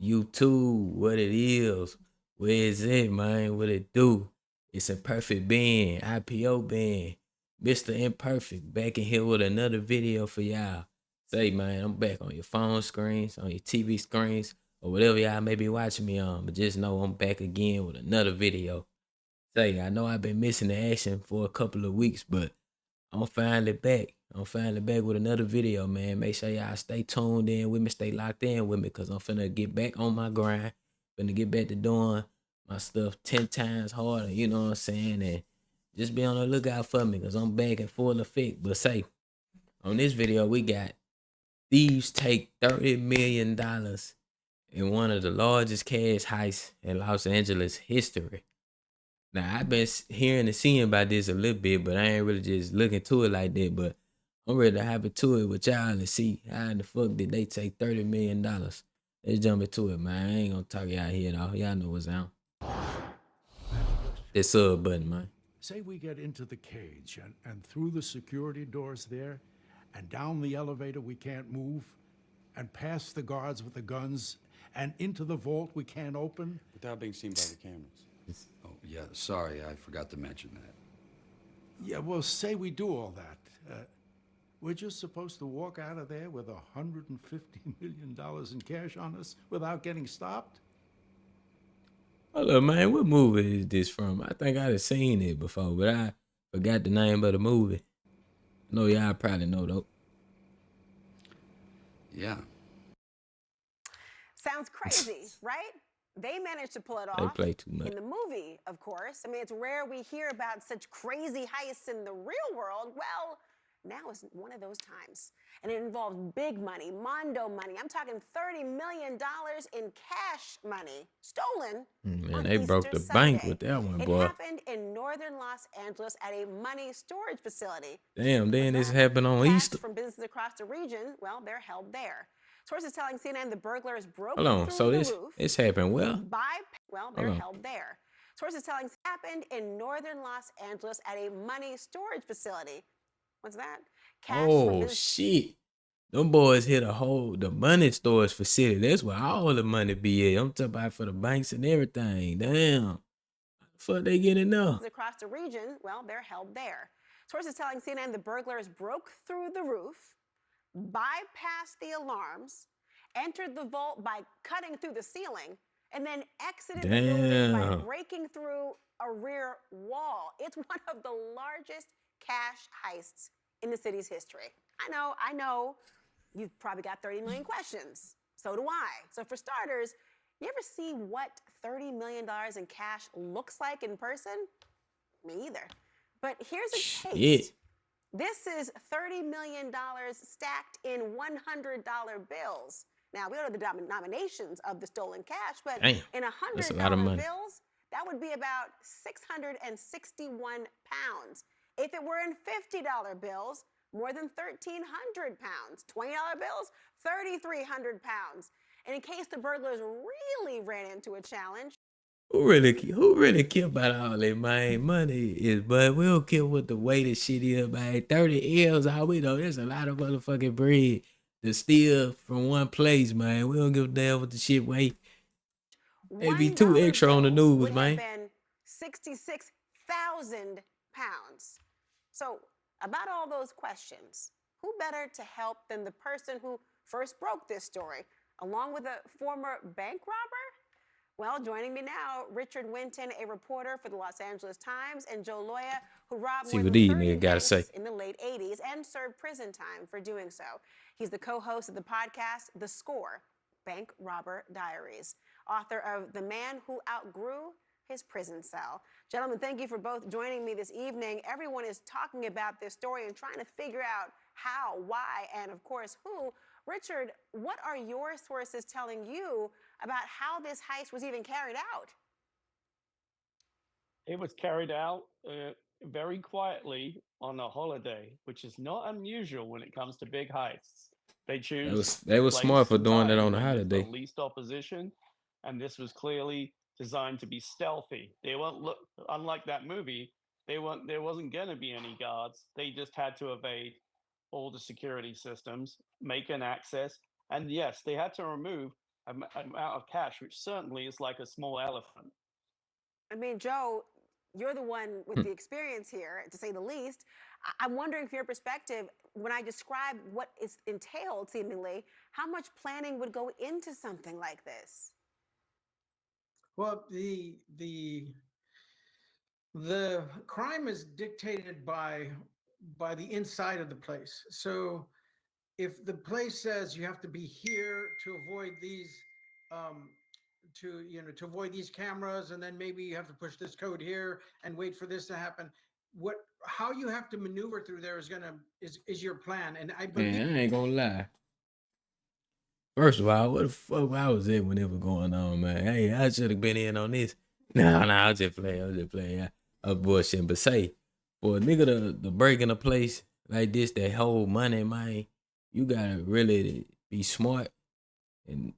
YouTube, what it is, where is it, man? What it do? It's a perfect band, IPO band, Mr. Imperfect, back in here with another video for y'all. Say, man, I'm back on your phone screens, on your TV screens, or whatever y'all may be watching me on. But just know I'm back again with another video. Say, I know I've been missing the action for a couple of weeks, but I'm finally back. I'm finally back with another video, man. Make sure y'all stay tuned in with me, stay locked in with me, cause I'm finna get back on my grind. Finna get back to doing my stuff 10 times harder, you know what I'm saying? And just be on the lookout for me, cause I'm back in full effect. But say, on this video, we got Thieves take $30 million in one of the largest cash heists in Los Angeles history. Now I've been hearing and seeing about this a little bit, but I ain't really just looking to it like that. But I'm ready to hop into it with y'all and see how in the fuck did they take $30 million. Let's jump into it, man. I ain't gonna talk y'all here though. Y'all know what's on. That sub button, man. Say we get into the cage and through the security doors there, and down the elevator we can't move, and past the guards with the guns, and into the vault we can't open. Without being seen by the cameras. Oh, yeah, sorry, I forgot to mention that. Yeah, well, say we do all that. We're just supposed to walk out of there with $150 million in cash on us without getting stopped? Hold up, man. What movie is this from? I think I'd have seen it before, but I forgot the name of the movie. I know y'all probably know though. Yeah. Sounds crazy, right? They managed to pull it They off. play too much. In the movie, of course. I mean, it's rare we hear about such crazy heists in the real world. Well, now is one of those times. And it involves big money, Mondo money. I'm talking $30 million in cash money, stolen Man, on they broke Easter the bank Sunday. with that one, It boy. happened in northern Los Angeles at a money storage facility. Damn, then this What's that? happened on Cash Easter. from businesses across the region, well, they're held there. Sources telling CNN the burglars broke Hold on. through So the this roof. this happened well? Well, Hold they're on. held there. Sources telling happened in northern Los Angeles at a money storage facility. What's that? Cash from Oh business. shit. Them boys hit the money storage facility. That's where all the money be at. I'm talking about for the banks and everything. Damn. How the fuck they get in there? Across the region, well, they're held there. Sources telling CNN the burglars broke through the roof, bypassed the alarms, entered the vault by cutting through the ceiling, and then exited the building by Damn. breaking through a rear wall. It's one of the largest cash heists in the city's history. I know, you've probably got 30 million questions. So do I. So for starters, you ever see what $30 million in cash looks like in person? Me either. But here's a Shit. taste. This is $30 million stacked in $100 bills. Now, we don't know the denominations of the stolen cash, but Damn. in That's a lot of $100 money. bills, that would be about 661 pounds. If it were in $50 bills, more than 1,300 pounds. $20 bills, 3,300 pounds. And in case the burglars really ran into a challenge, Who really care about all that man money is, but we don't care what the weight of shit is, man. 30 L's, all we know, there's a lot of motherfucking bread to steal from one place, man. We don't give a damn what the shit weight. They be too extra on the news, would man. have been 66,000 pounds. So, about all those questions, who better to help than the person who first broke this story, along with a former bank robber? Well, joining me now, Richard Winton, a reporter for the Los Angeles Times, and Joe Loya, who robbed See more what than these 30 niggas gotta banks say. in the late 80s and served prison time for doing so. He's the co-host of the podcast, The Score, Bank Robber Diaries, author of The Man Who Outgrew His Prison Cell. Gentlemen, thank you for both joining me this evening. Everyone is talking about this story and trying to figure out how, why, and of course, who. Richard, what are your sources telling you about how this heist was even carried out? It was carried out very quietly on a holiday, which is not unusual when it comes to big heists. They choose They a was smart place for and doing that time on a when there's the holiday. least opposition, and this was clearly designed to be stealthy. They won't look unlike that movie. They weren't. There wasn't going to be any guards. They just had to evade all the security systems, make an access, and yes, they had to remove amount of cash, which certainly is like a small elephant. I mean, Joe, you're the one with the experience here, to say the least. I'm wondering, from your perspective, when I describe what is entailed, seemingly, how much planning would go into something like this? Well, the crime is dictated by the inside of the place. So if the place says you have to be here to avoid these um to avoid these cameras, and then maybe you have to push this code here and wait for this to happen, what how you have to maneuver through there is your plan. And I believe Man, I ain't gonna lie. First of all, what the fuck I was at when it was going on, man? Hey, I should have been in on this. Nah, I was just playing. I was just playing. I was bullshitting. But say, for a nigga to break in a place like this that hold money, man, you gotta really be smart and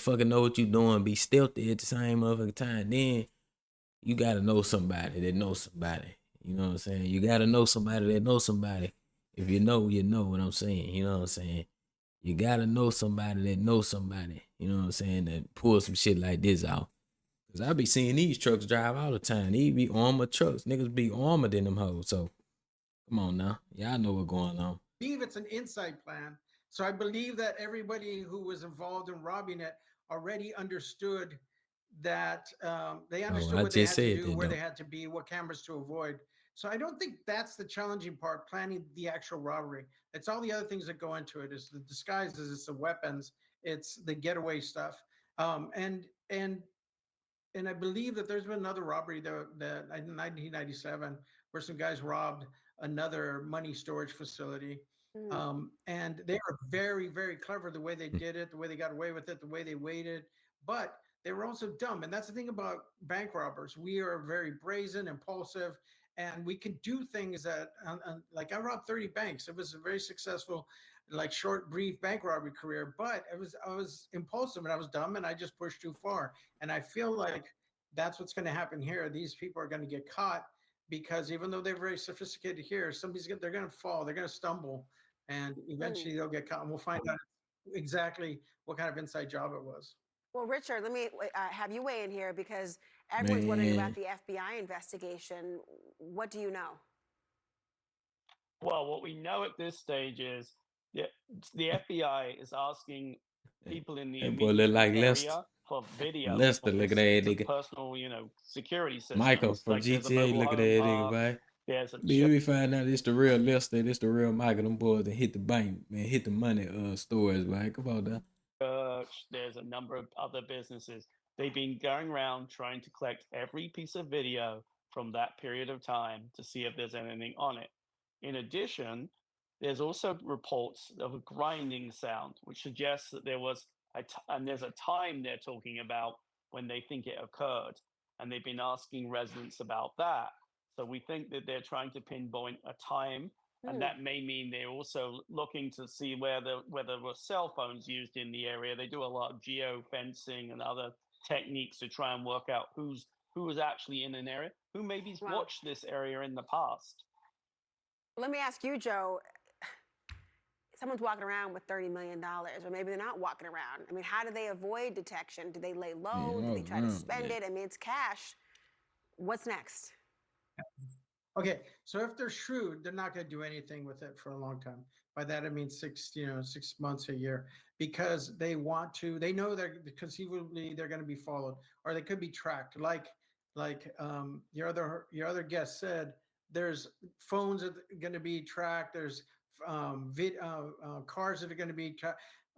fucking know what you doing. Be stealthy at the same motherfucking time. Then you gotta know somebody that knows somebody. You know what I'm saying? You gotta know somebody that knows somebody. If you know, you know what I'm saying. You know what I'm saying? You gotta know somebody that knows somebody. You know what I'm saying? That pull some shit like this out. Cause I be seeing these trucks drive all the time. These be armored trucks. Niggas be armored in them hoes. So come on now. Y'all know what's going on. it's an inside plan. So I believe that everybody who was involved in robbing it already understood that they Oh, understood I what they just had to said do, that where they though. had to be, what cameras to avoid. So I don't think that's the challenging part, planning the actual robbery. It's all the other things that go into it. It's the disguises, it's the weapons, it's the getaway stuff. And I believe that there's been another robbery that in 1997 where some guys robbed another money storage facility. Mm, And they were very, very clever the way they did it, the way they got away with it, the way they waited. But they were also dumb. And that's the thing about bank robbers. We are very brazen, impulsive, and we can do things that, like I robbed 30 banks. It was a very successful, like short, brief bank robbery career. But I was impulsive and I was dumb and I just pushed too far. And I feel like that's what's going to happen here. These people are going to get caught because even though they're very sophisticated here, they're going to fall, they're going to stumble, and mm. eventually they'll get caught. And we'll find out exactly what kind of inside job it was. Well, Richard, let me have you weigh in here, because everyone's wondering about Man. the FBI investigation. What do you know? Well, what we know at this stage is the, the FBI is asking people in the That boy look immediate like Lester. area for video Lester, of look at this that nigga. personal, security Michael systems. from Like there's a GTA, mobile look at home that nigga, park, boy. there's a Let me find out it's the real Lester, this the real Michael. Them boys that hit the bank, man, hit the money stores, man. Come on now. church, there's a number of other businesses. They've been going around trying to collect every piece of video from that period of time to see if there's anything on it. In addition, there's also reports of a grinding sound, which suggests that and there's a time they're talking about when they think it occurred. And they've been asking residents about that. So we think that they're trying to pinpoint a time, and Hmm. that may mean they're also looking to see whether there were cell phones used in the area. They do a lot of geo fencing and other techniques to try and work out who was actually in an area, who maybe's Wow. watched this area in the past. Let me ask you, Joe. Someone's walking around with $30 million, or maybe they're not walking around. I mean, how do they avoid detection? Do they lay low? Man, Do I they was try to wrong, spend man. it? I mean, it's cash. What's next? Okay, so if they're shrewd, they're not going to do anything with it for a long time. By that I mean 6 months, a year, because they know that conceivably they're going to be followed, or they could be tracked. Like your other guest said, there's phones that are going to be tracked. There's cars that are going to be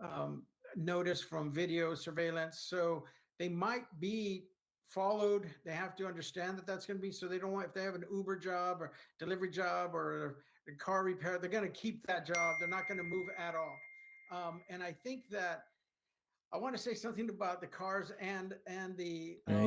um, noticed from video surveillance. So they might be followed. They have to understand that that's going to be, so they don't want, if they have an Uber job or delivery job or a car repair, they're going to keep that job. They're not going to move at all. And I think that I want to say something about the cars Man,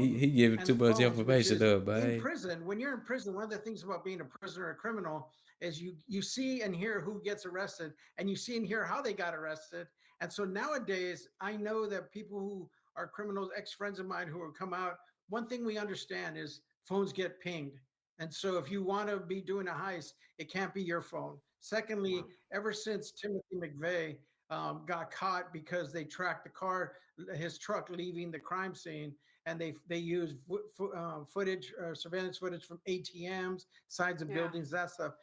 he giving and too the much phones, which information is up, in boy. prison. When you're in prison, one of the things about being a prisoner or a criminal is you see and hear who gets arrested, and you see and hear how they got arrested. And so nowadays, I know that people who are criminals, ex friends of mine who have come out, one thing we understand is phones get pinged. And so if you want to be doing a heist, it can't be your phone. Wow. Secondly, ever since Timothy McVeigh got caught because they tracked the car, his truck leaving the crime scene, and they used footage, surveillance footage from ATMs, sides of Yeah. buildings, that stuff.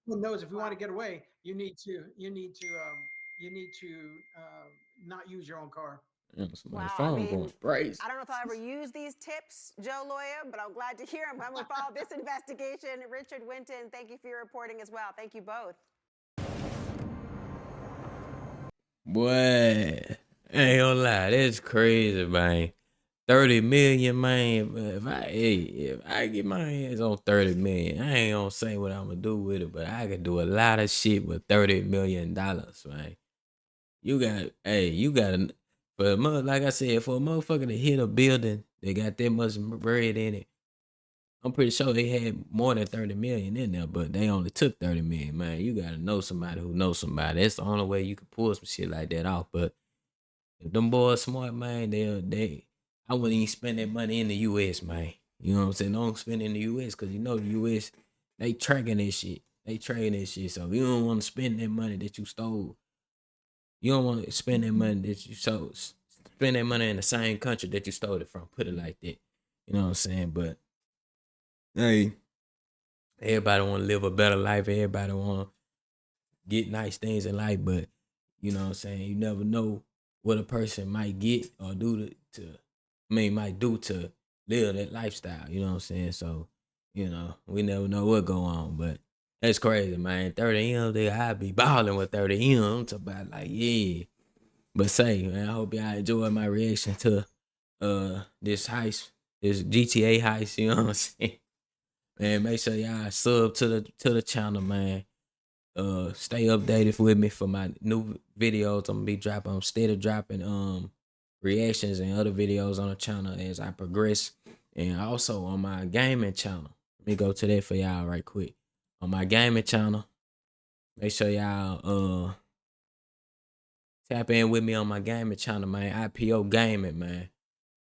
Who knows? If you want to Wow. get away, you need to not use your own car. Somebody's Wow. I phone going mean, crazy. I don't know if I'll ever use these tips, Joe Lawyer, but I'm glad to hear them. I'm going to follow this investigation. Richard Winton, thank you for your reporting as well. Thank you both. Boy, I ain't gonna lie, that's crazy, man. 30 million, man. But if I get my hands on 30 million, I ain't gonna say what I'm gonna do with it, but I can do a lot of shit with $30 million, man. You got like I said, for a motherfucker to hit a building, they got that much bread in it. I'm pretty sure they had more than 30 million in there, but they only took 30 million, man. You gotta know somebody who knows somebody. That's the only way you can pull some shit like that off. But if them boys smart, man, I wouldn't even spend that money in the US, man. You know what I'm saying? Don't spend it in the US because you know the US, they tracking this shit. They tracking this shit. So you don't want to spend that money that you stole. You don't want to spend that money that you stole. Spend that money in the same country that you stole it from. Put it like that. You know what I'm saying? But hey, everybody want to live a better life. Everybody want to get nice things in life, but you know what I'm saying? You never know what a person might get or do might do to live that lifestyle. You know what I'm saying? So, we never know what go on, but that's crazy, man. 30 M, I be balling with 30 M. I'm talking about like, yeah. But say, man, I hope y'all enjoy my reaction to this heist, this GTA heist, you know what I'm saying? Man, make sure y'all sub to the channel, man. Stay updated with me for my new videos. I'm gonna be dropping. I'm steady dropping reactions and other videos on the channel as I progress, and also on my gaming channel. Let me go to that for y'all right quick. On my gaming channel, make sure y'all tap in with me on my gaming channel, man. IPO gaming, man.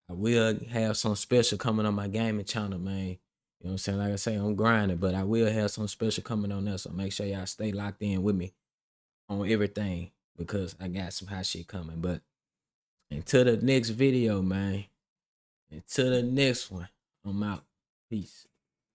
I will have some special coming on my gaming channel, man. You know what I'm saying? Like I say, I'm grinding, but I will have some special coming on there. So make sure y'all stay locked in with me on everything because I got some hot shit coming. But until the next video, man. Until the next one, I'm out. Peace.